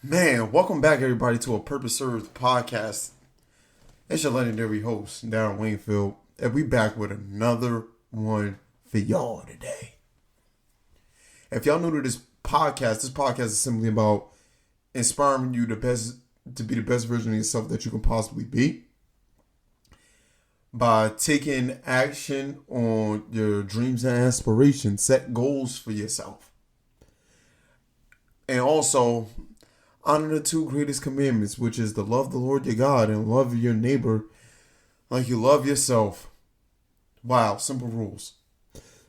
Man, welcome back, everybody, to a Purpose Served podcast. It's your legendary host, Darren Wingfield, and we back with another one for y'all today. If y'all new to this podcast is simply about inspiring you to be the best version of yourself that you can possibly be by taking action on your dreams and aspirations. Set goals for yourself. And also, honor the two greatest commandments, which is to love the Lord your God and love your neighbor like you love yourself. Wow, simple rules.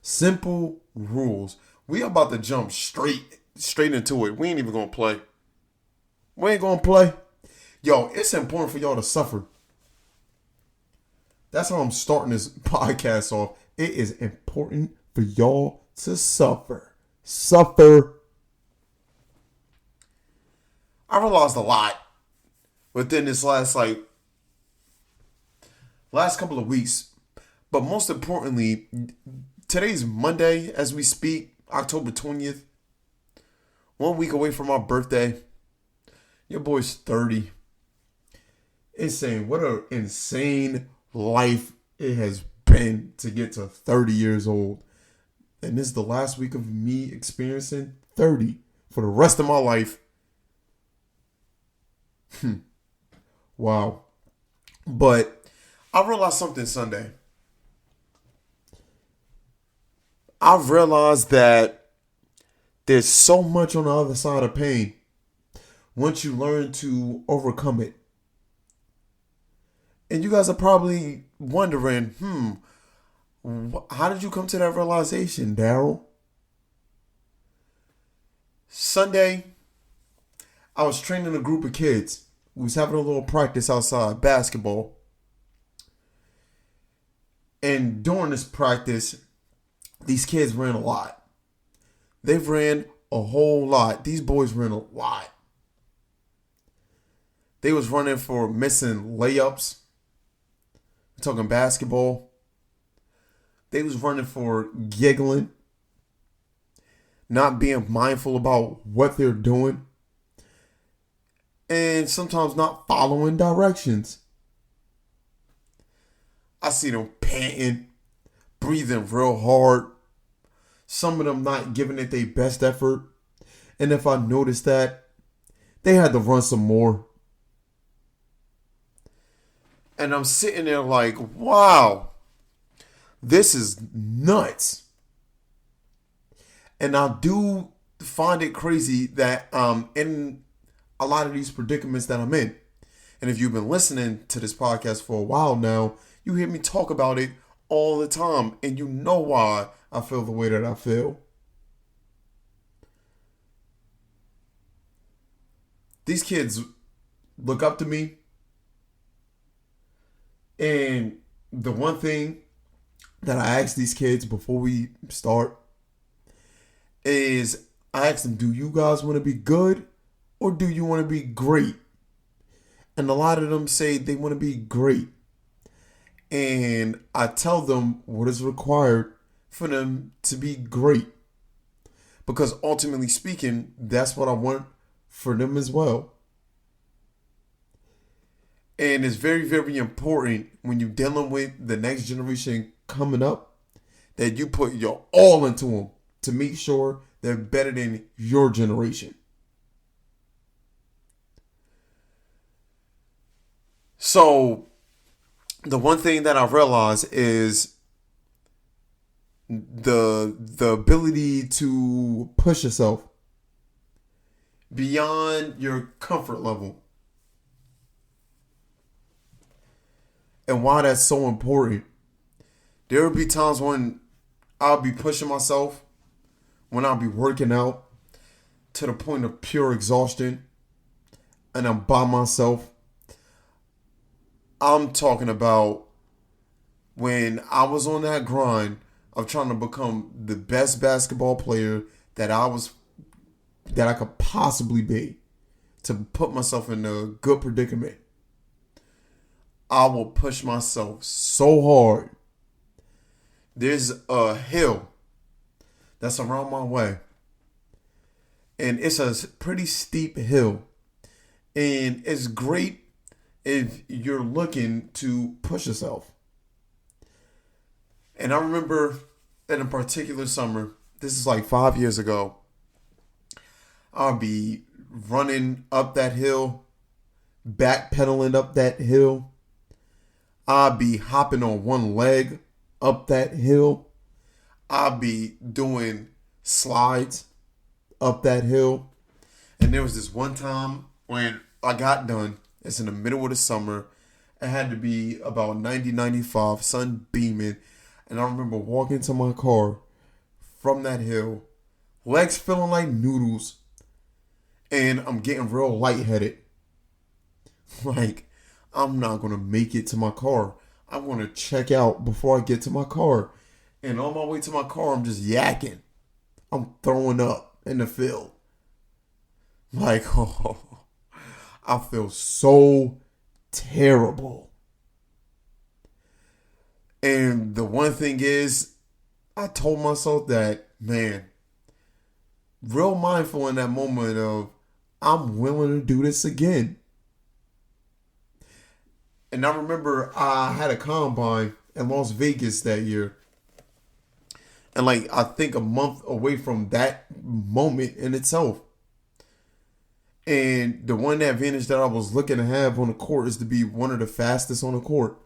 Simple rules. We about to jump straight into it. We ain't even gonna play. We ain't gonna play. Yo, it's important for y'all to suffer. That's how I'm starting this podcast off. It is important for y'all to suffer. Suffer. I realized a lot within this last couple of weeks. But most importantly, today's Monday as we speak, October 20th. 1 week away from my birthday. Your boy's 30. Insane. What an insane life it has been to get to 30 years old. And this is the last week of me experiencing 30 for the rest of my life. Wow. But I realized something Sunday. I realized that there's so much on the other side of pain once you learn to overcome it. And you guys are probably wondering, how did you come to that realization, Daryl? Sunday, I was training a group of kids. We was having a little practice outside, basketball. And during this practice, these kids ran a lot. They ran a whole lot. These boys ran a lot. They was running for missing layups. We're talking basketball. They was running for giggling. Not being mindful about what they're doing. And sometimes not following directions. I see them panting, breathing real hard. Some of them not giving it their best effort. And if I noticed that, they had to run some more. And I'm sitting there like, wow, this is nuts. And I do find it crazy that in a lot of these predicaments that I'm in. And if you've been listening to this podcast for a while now, you hear me talk about it all the time. And you know why I feel the way that I feel. These kids look up to me. And the one thing that I ask these kids before we start is I ask them, do you guys want to be good? Or do you want to be great? And a lot of them say they want to be great. And I tell them what is required for them to be great. Because ultimately speaking, that's what I want for them as well. And it's very, very important when you're dealing with the next generation coming up that you put your all into them to make sure they're better than your generation. So, the one thing that I realized is the ability to push yourself beyond your comfort level. And why that's so important. There will be times when I'll be pushing myself, when I'll be working out to the point of pure exhaustion, and I'm by myself. I'm talking about when I was on that grind of trying to become the best basketball player that I could possibly be, to put myself in a good predicament. I will push myself so hard. There's a hill that's around my way. And it's a pretty steep hill. And it's great if you're looking to push yourself. And I remember in a particular summer, this is like 5 years ago, I'll be running up that hill, backpedaling up that hill. I'll be hopping on one leg up that hill. I'll be doing slides up that hill. And there was this one time when I got done. It's in the middle of the summer. It had to be about 90, 95, sun beaming. And I remember walking to my car from that hill, legs feeling like noodles, and I'm getting real lightheaded. Like, I'm not going to make it to my car. I'm going to check out before I get to my car. And on my way to my car, I'm just yakking. I'm throwing up in the field. Like, oh, I feel so terrible. And the one thing is, I told myself that, man, real mindful in that moment of, I'm willing to do this again. And I remember I had a combine in Las Vegas that year. And like, I think a month away from that moment in itself. And the one advantage that I was looking to have on the court is to be one of the fastest on the court.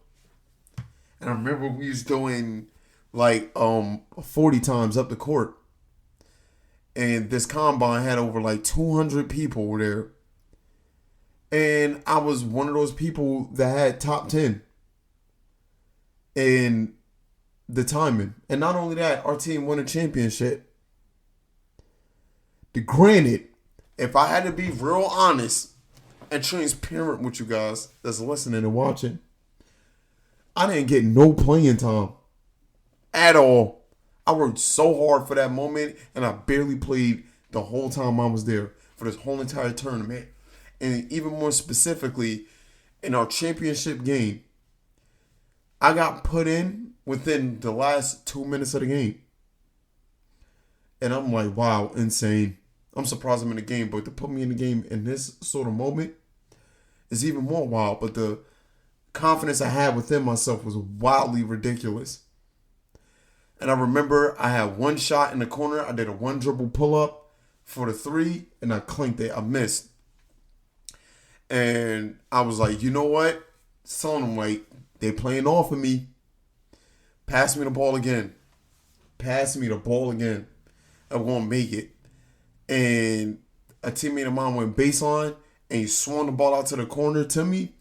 And I remember we was doing like 40 times up the court. And this combine had over like 200 people there. And I was one of those people that had top 10 in the timing. And not only that, our team won a championship. Granted, if I had to be real honest and transparent with you guys that's listening and watching, I didn't get no playing time at all. I worked so hard for that moment, and I barely played the whole time I was there for this whole entire tournament. And even more specifically, in our championship game, I got put in within the last 2 minutes of the game. And I'm like, wow, insane. I'm surprised I'm in the game, but to put me in the game in this sort of moment is even more wild. But the confidence I had within myself was wildly ridiculous. And I remember I had one shot in the corner. I did a one dribble pull up for the three, and I clinked it. I missed. And I was like, you know what? Telling them, like, they playing off of me. Pass me the ball again. Pass me the ball again. I won't make it. And a teammate of mine went baseline, and he swung the ball out to the corner to me.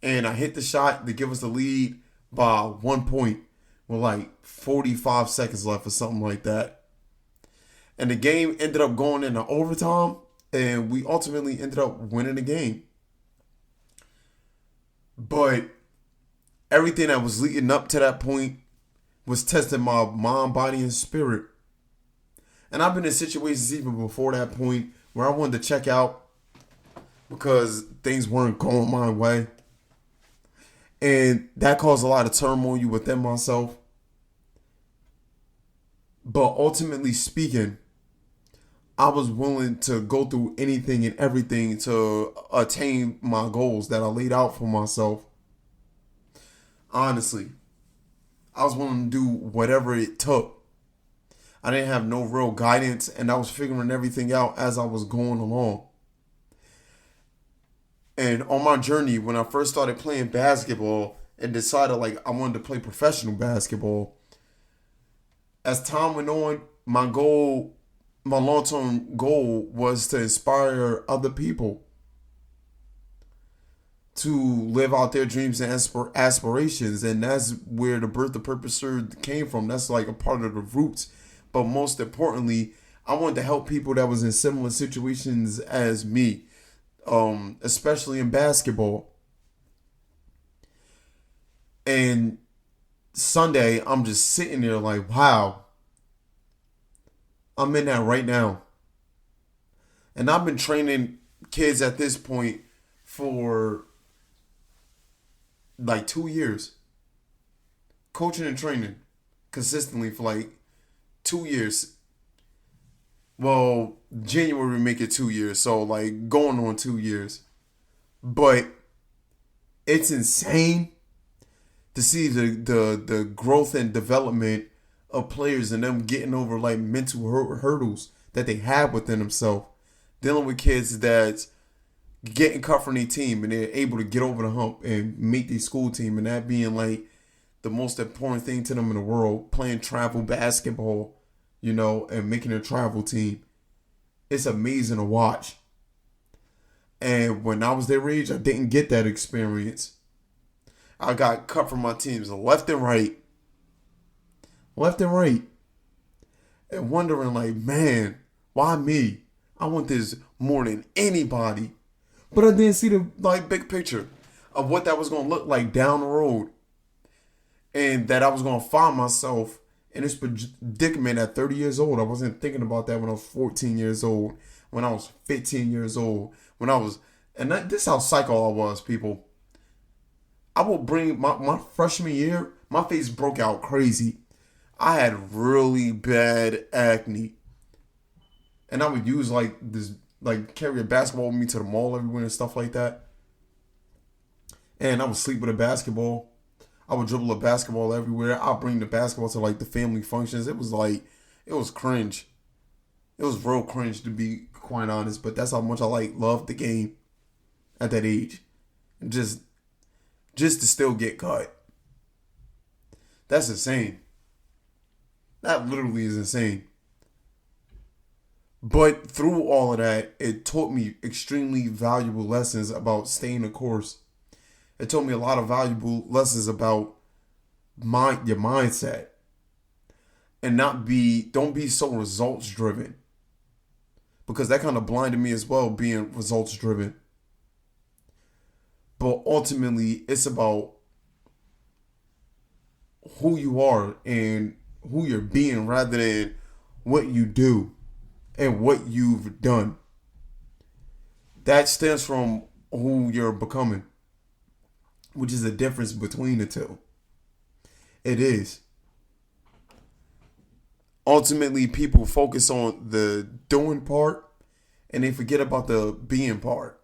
And I hit the shot to give us the lead by 1 point with like 45 seconds left or something like that. And the game ended up going into overtime, and we ultimately ended up winning the game. But everything that was leading up to that point was testing my mind, body, and spirit. And I've been in situations even before that point where I wanted to check out because things weren't going my way. And that caused a lot of turmoil within myself. But ultimately speaking, I was willing to go through anything and everything to attain my goals that I laid out for myself. Honestly, I was willing to do whatever it took. I didn't have no real guidance, and I was figuring everything out as I was going along. And on my journey, when I first started playing basketball and decided like I wanted to play professional basketball, as time went on, my long-term goal was to inspire other people to live out their dreams and aspirations. And that's where the Birth of Purposer came from. That's like a part of the roots. But most importantly, I wanted to help people that was in similar situations as me, especially in basketball. And Sunday, I'm just sitting there like, wow, I'm in that right now. And I've been training kids at this point for like 2 years. Coaching and training consistently for like 2 years. Well, January we make it 2 years. So like going on 2 years. But it's insane to see the growth and development of players and them getting over like mental hurdles that they have within themselves, dealing with kids that's getting cut from their team and they're able to get over the hump and make their school team, and that being like the most important thing to them in the world, playing travel basketball, and making a travel team. It's amazing to watch. And when I was their age, I didn't get that experience. I got cut from my teams left and right. Left and right. And wondering like, man, why me? I want this more than anybody. But I didn't see the big picture of what that was going to look like down the road. And that I was going to find myself in this predicament at 30 years old. I wasn't thinking about that when I was 14 years old, when I was 15 years old, this is how psycho I was, people. I will bring my freshman year, my face broke out crazy. I had really bad acne. And I would use carry a basketball with me to the mall everywhere and stuff like that. And I would sleep with a basketball. I would dribble a basketball everywhere. I'd bring the basketball to the family functions. It was cringe. It was real cringe, to be quite honest. But that's how much I loved the game at that age. Just to still get cut. That's insane. That literally is insane. But through all of that, it taught me extremely valuable lessons about staying the course. It taught me a lot of valuable lessons about your mindset. And don't be so results driven. Because that kind of blinded me as well, being results driven. But ultimately, it's about who you are and who you're being rather than what you do and what you've done. That stems from who you're becoming, which is the difference between the two. It is. Ultimately, people focus on the doing part and they forget about the being part.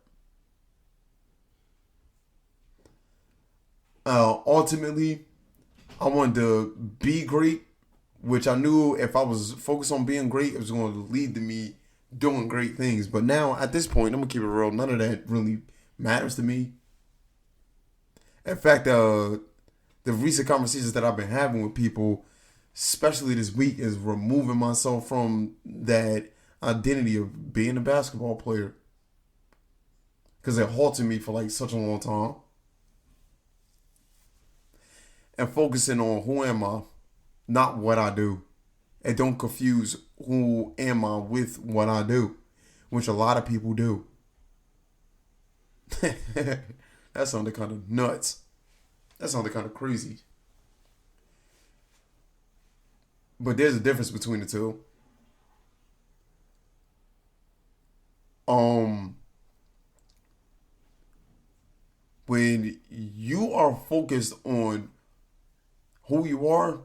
Ultimately, I wanted to be great, which I knew if I was focused on being great, it was going to lead to me doing great things. But now, at this point, I'm going to keep it real. None of that really matters to me. In fact, the recent conversations that I've been having with people, especially this week, is removing myself from that identity of being a basketball player. Because it halted me for such a long time. And focusing on who am I, not what I do. And don't confuse who am I with what I do, which a lot of people do. That sounded kind of nuts. That sounded kind of crazy. But there's a difference between the two. When you are focused on who you are,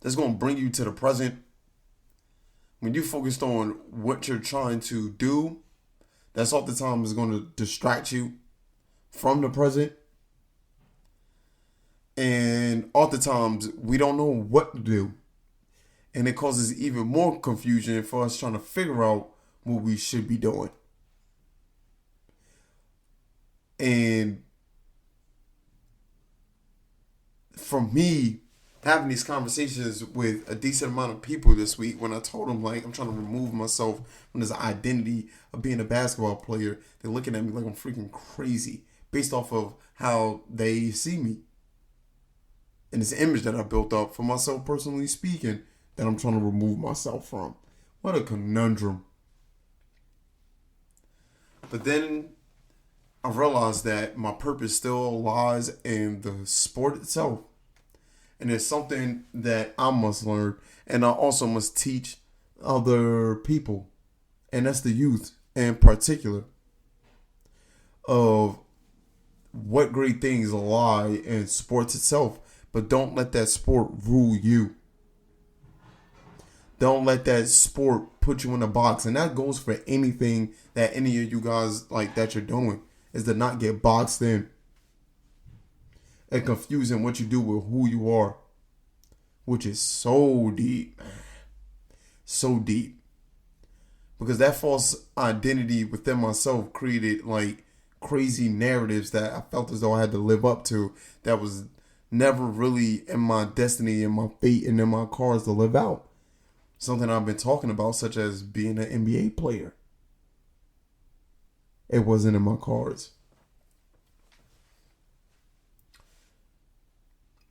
that's going to bring you to the present. When you're focused on what you're trying to do, that's oftentimes going to distract you from the present. And oftentimes we don't know what to do. And it causes even more confusion for us trying to figure out what we should be doing. And for me, having these conversations with a decent amount of people this week, when I told them I'm trying to remove myself from this identity of being a basketball player, they're looking at me like I'm freaking crazy based off of how they see me. And this image that I built up for myself, personally speaking, that I'm trying to remove myself from. What a conundrum. But then I realized that my purpose still lies in the sport itself. And it's something that I must learn. And I also must teach other people. And that's the youth in particular. Of what great things lie in sports itself. But don't let that sport rule you. Don't let that sport put you in a box. And that goes for anything that any of you guys like that you're doing, is to not get boxed in and confusing what you do with who you are, which is so deep, man. So deep. Because that false identity within myself created like crazy narratives that I felt as though I had to live up to, that was never really in my destiny and my fate and in my cards to live out. Something I've been talking about, such as being an NBA player. It wasn't in my cards.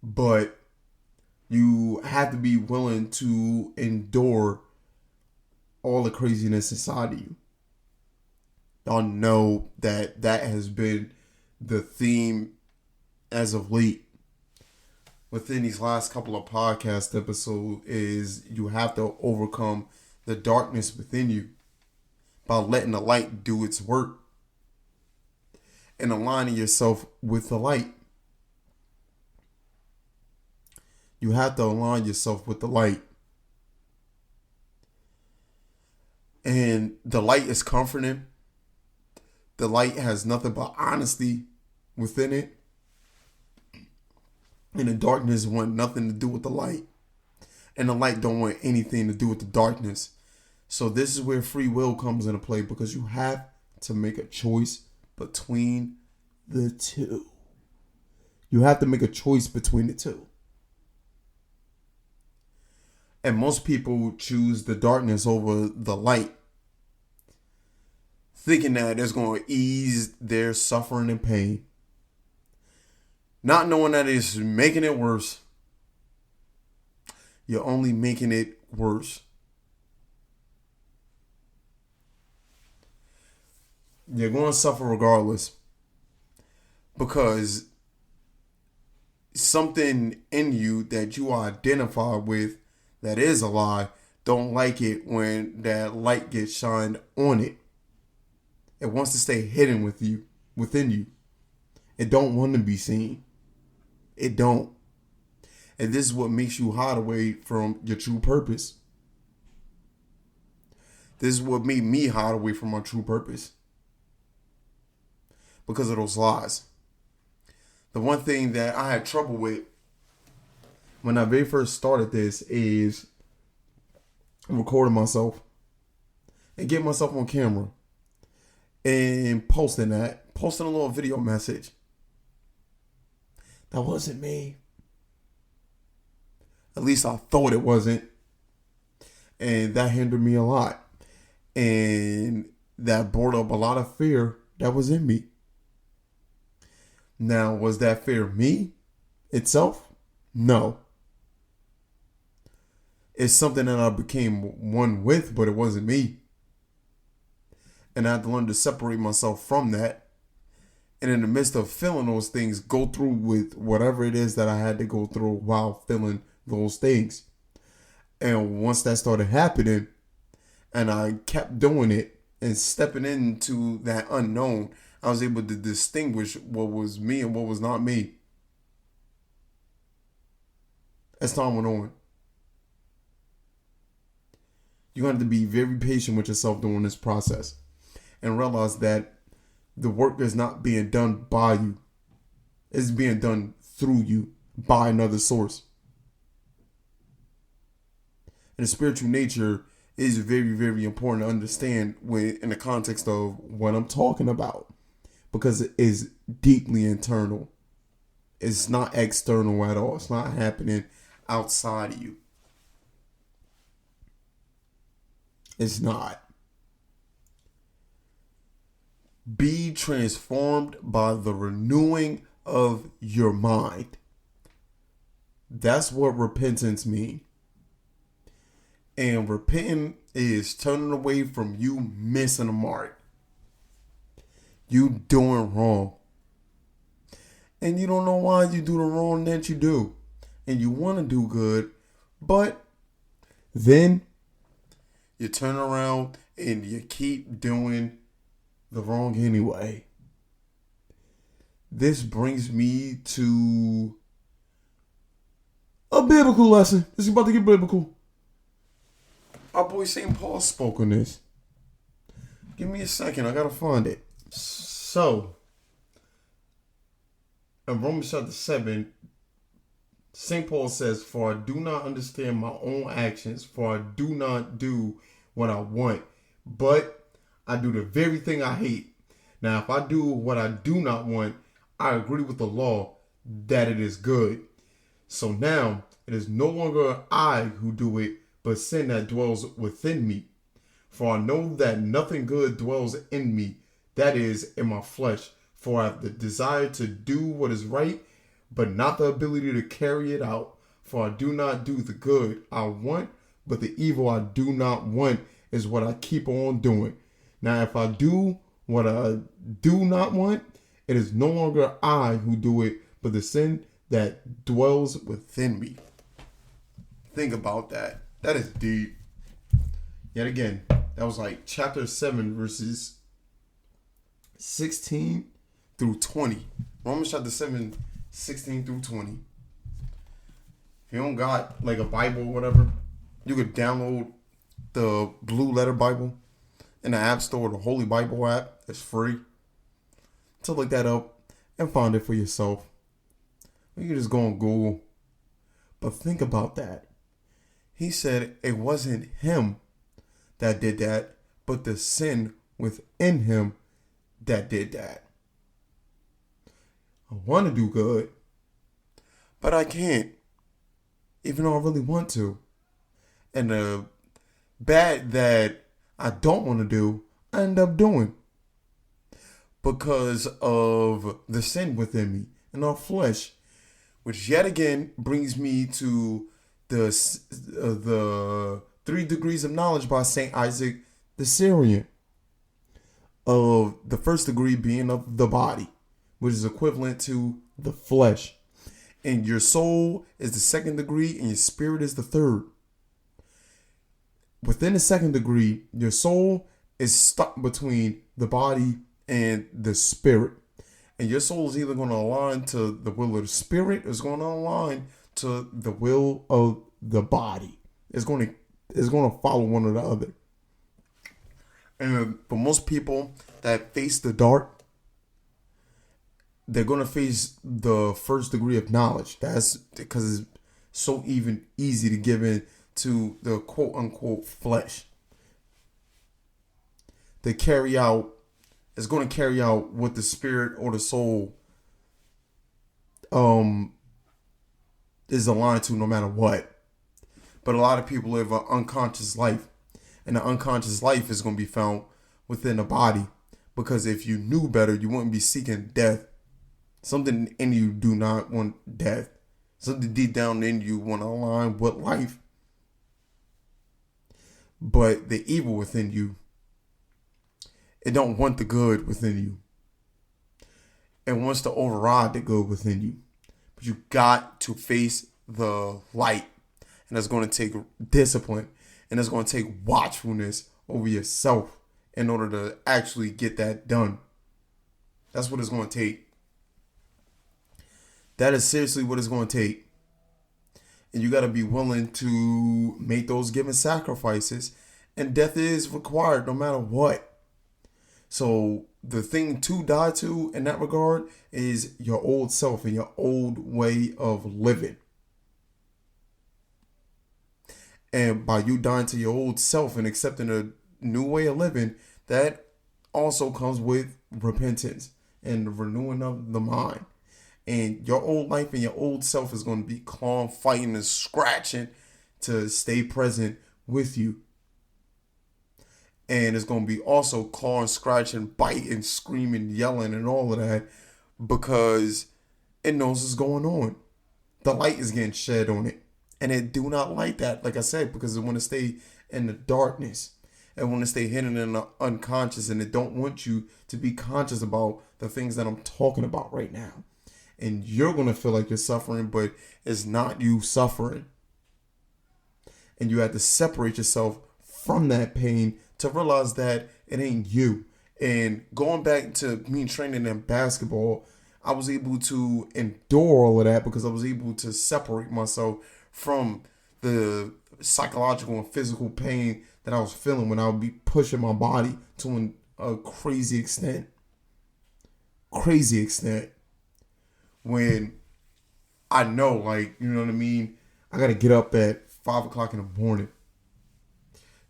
But you have to be willing to endure all the craziness inside of you. Y'all know that has been the theme as of late within these last couple of podcast episodes, is you have to overcome the darkness within you by letting the light do its work and aligning yourself with the light. You have to align yourself with the light. And the light is comforting. The light has nothing but honesty within it. And the darkness want nothing to do with the light. And the light don't want anything to do with the darkness. So this is where free will comes into play, because you have to make a choice between the two. You have to make a choice between the two. And most people choose the darkness over the light, thinking that it's going to ease their suffering and pain. Not knowing that it's making it worse. You're only making it worse. You're going to suffer regardless, because something in you that you identify with that is a lie don't like it when that light gets shined on it. It wants to stay hidden within you. It don't want to be seen. It don't. And this is what makes you hide away from your true purpose. This is what made me hide away from my true purpose. Because of those lies. The one thing that I had trouble with when I very first started this is recording myself and getting myself on camera and posting a little video message. That wasn't me. At least I thought it wasn't. And that hindered me a lot. And that brought up a lot of fear that was in me. Now, was that fear me itself? No. It's something that I became one with, but it wasn't me. And I had to learn to separate myself from that. And in the midst of feeling those things, go through with whatever it is that I had to go through while feeling those things. And once that started happening, and I kept doing it and stepping into that unknown, I was able to distinguish what was me and what was not me. As time went on. You have to be very patient with yourself during this process and realize that the work is not being done by you. It's being done through you by another source. And the spiritual nature is very, very important to understand in the context of what I'm talking about, because it is deeply internal. It's not external at all. It's not happening outside of you. It's not. Be transformed by the renewing of your mind. That's what repentance means. And repenting is turning away from you missing a mark. You doing wrong. And you don't know why you do the wrong that you do. And you want to do good. But then you turn around and you keep doing the wrong anyway. This brings me to a biblical lesson. This is about to get biblical. Our boy St. Paul spoke on this. Give me a second. I got to find it. So, in Romans chapter 7, St. Paul says, "For I do not understand my own actions, for I do not do what I want, but I do the very thing I hate. Now, if I do what I do not want, I agree with the law that it is good. So now it is no longer I who do it, but sin that dwells within me. For I know that nothing good dwells in me, that is, in my flesh. For I have the desire to do what is right, but not the ability to carry it out. For I do not do the good I want, but the evil I do not want is what I keep on doing. Now, if I do what I do not want, it is no longer I who do it, but the sin that dwells within me." Think about that. That is deep. Yet again, that was like chapter 7, verses 16 through 20. Romans chapter 7, 16 through 20. If you don't got like a Bible or whatever, you could download the Blue Letter Bible in the App Store, the Holy Bible app. It's free. So look that up and find it for yourself. You can just go on Google. But think about that. He said it wasn't him that did that, but the sin within him that did that. I want to do good, but I can't, even though I really want to. And the bad that I don't want to do, I end up doing because of the sin within me and our flesh, which yet again brings me to the 3 degrees of knowledge by Saint Isaac the Syrian. Of the first degree being of the body, which is equivalent to the flesh. And your soul is the second degree and your spirit is the third. Within the second degree, your soul is stuck between the body and the spirit. And your soul is either going to align to the will of the spirit or it's going to align to the will of the body. It's going to follow one or the other. And for most people that face the dark, they're going to face the first degree of knowledge. That's because it's so even easy to give in to the quote unquote flesh. It's going to carry out what the spirit or the soul is aligned to no matter what. But a lot of people live an unconscious life. And the unconscious life is going to be found within the body. Because if you knew better, you wouldn't be seeking death. Something in you do not want death. Something deep down in you want to align with life. But the evil within you, it don't want the good within you. It wants to override the good within you. But you got to face the light. And that's going to take discipline. And it's going to take watchfulness over yourself in order to actually get that done. That's what it's going to take. That is seriously what it's going to take. And you got to be willing to make those given sacrifices. And death is required no matter what. So the thing to die to in that regard is your old self and your old way of living. And by you dying to your old self and accepting a new way of living, that also comes with repentance and the renewing of the mind. And your old life and your old self is going to be clawing, fighting, and scratching to stay present with you. And it's going to be also clawing, scratching, biting, screaming, yelling, and all of that because it knows what's going on. The light is getting shed on it. And it do not like that, like I said, because it want to stay in the darkness. It want to stay hidden in the unconscious. And it don't want you to be conscious about the things that I'm talking about right now. And you're going to feel like you're suffering, but it's not you suffering. And you have to separate yourself from that pain to realize that it ain't you. And going back to me training in basketball, I was able to endure all of that because I was able to separate myself from the psychological and physical pain that I was feeling when I would be pushing my body to a crazy extent. Crazy extent. When I know, like, you know what I mean? I got to get up at 5 o'clock in the morning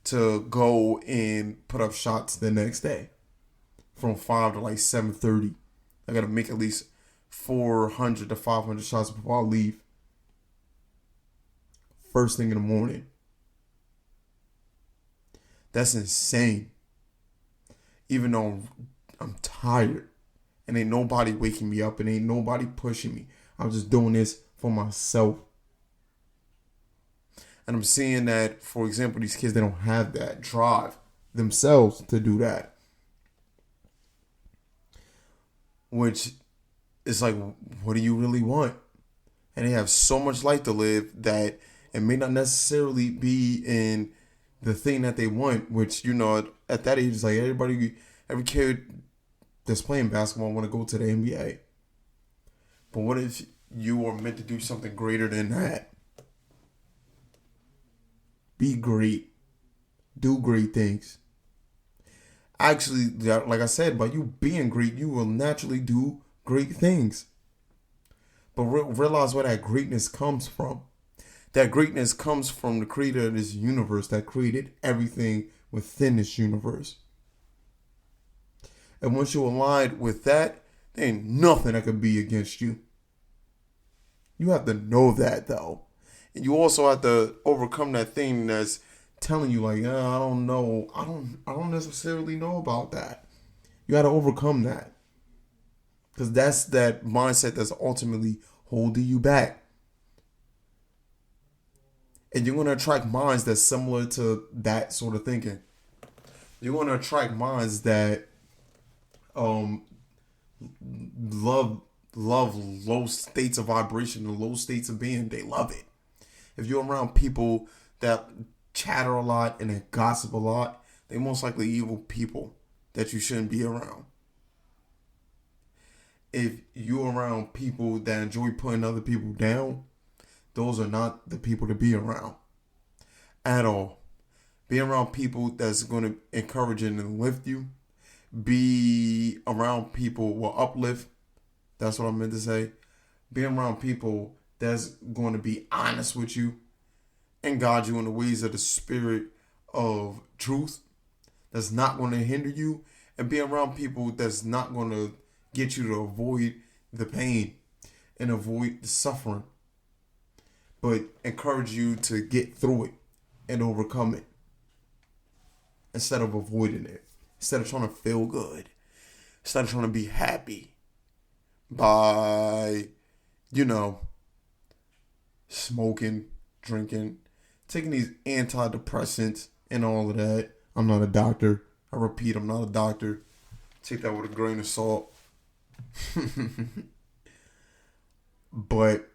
to go and put up shots the next day from 5 to like 7:30. I got to make at least 400 to 500 shots before I leave. First thing in the morning. That's insane. Even though I'm tired and ain't nobody waking me up and ain't nobody pushing me. I'm just doing this for myself. And I'm seeing that, for example, these kids, they don't have that drive themselves to do that. Which is like, what do you really want? And they have so much life to live that it may not necessarily be in the thing that they want, which, you know, at that age, it's like every kid that's playing basketball want to go to the NBA. But what if you are meant to do something greater than that? Be great. Do great things. Actually, like I said, by you being great, you will naturally do great things. But realize where that greatness comes from. That greatness comes from the creator of this universe that created everything within this universe. And once you align with that, there ain't nothing that could be against you. You have to know that, though. And you also have to overcome that thing that's telling you, like, I don't know. I don't necessarily know about that. You got to overcome that. Because that's that mindset that's ultimately holding you back. And you're going to attract minds that's similar to that sort of thinking. You're going to attract minds that love low states of vibration and low states of being. They love it. If you're around people that chatter a lot and that gossip a lot, they're most likely evil people that you shouldn't be around. If you're around people that enjoy putting other people down, those are not the people to be around at all. Be around people that's going to encourage and lift you. Be around people who will uplift. That's what I meant to say. Be around people that's going to be honest with you and guide you in the ways of the spirit of truth. That's not going to hinder you. And be around people that's not going to get you to avoid the pain and avoid the suffering, but encourage you to get through it and overcome it instead of avoiding it, instead of trying to feel good, instead of trying to be happy by, smoking, drinking, taking these antidepressants and all of that. I'm not a doctor. I repeat, I'm not a doctor. Take that with a grain of salt. But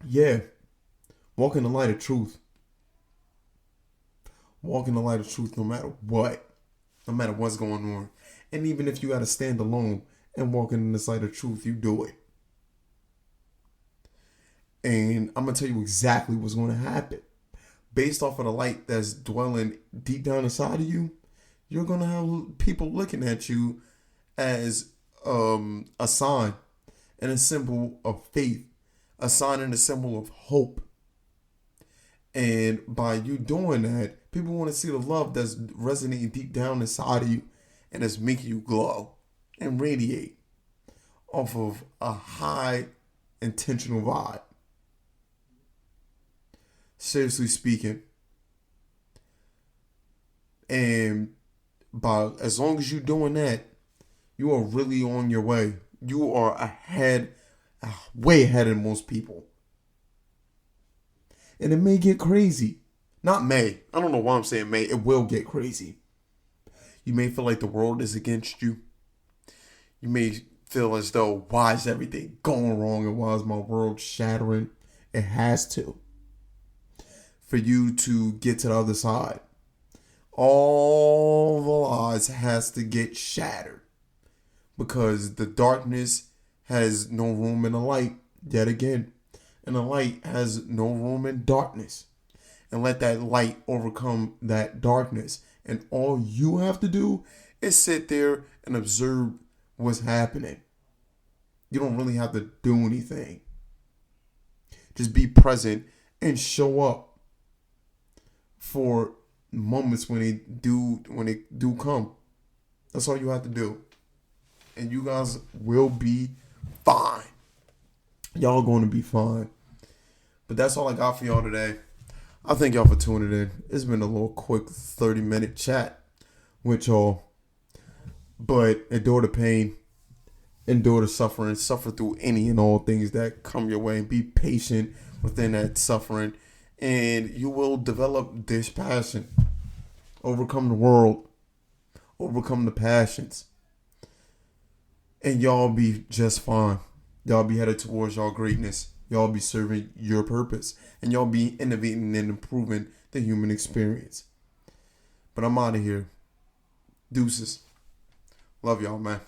yeah, walk in the light of truth. Walk in the light of truth no matter what. No matter what's going on. And even if you got to stand alone and walk in this light of truth, you do it. And I'm going to tell you exactly what's going to happen. Based off of the light that's dwelling deep down inside of you, you're going to have people looking at you as a sign and a symbol of faith, a sign and a symbol of hope. And by you doing that, people want to see the love that's resonating deep down inside of you and that's making you glow and radiate off of a high intentional vibe. Seriously speaking. And as long as you're doing that, you are really on your way. You are way ahead of most people. And it may get crazy. Not may. I don't know why I'm saying may. It will get crazy. You may feel like the world is against you. You may feel as though, why is everything going wrong and why is my world shattering? It has to. For you to get to the other side. All the lies has to get shattered. Because the darkness has no room in the light, yet again. And the light has no room in darkness. and let that light overcome that darkness. And all you have to do is sit there and observe what's happening. You don't really have to do anything. Just be present and show up for moments when they do come. That's all you have to do. And you guys will be fine. Y'all going to be fine. But that's all I got for y'all today. I thank y'all for tuning in. It's been a little quick 30-minute chat with y'all. But endure the pain. Endure the suffering. Suffer through any and all things that come your way. And be patient within that suffering. And you will develop this passion. Overcome the world. Overcome the passions. And y'all be just fine. Y'all be headed towards y'all greatness. Y'all be serving your purpose. And y'all be innovating and improving the human experience. But I'm out of here. Deuces. Love y'all, man.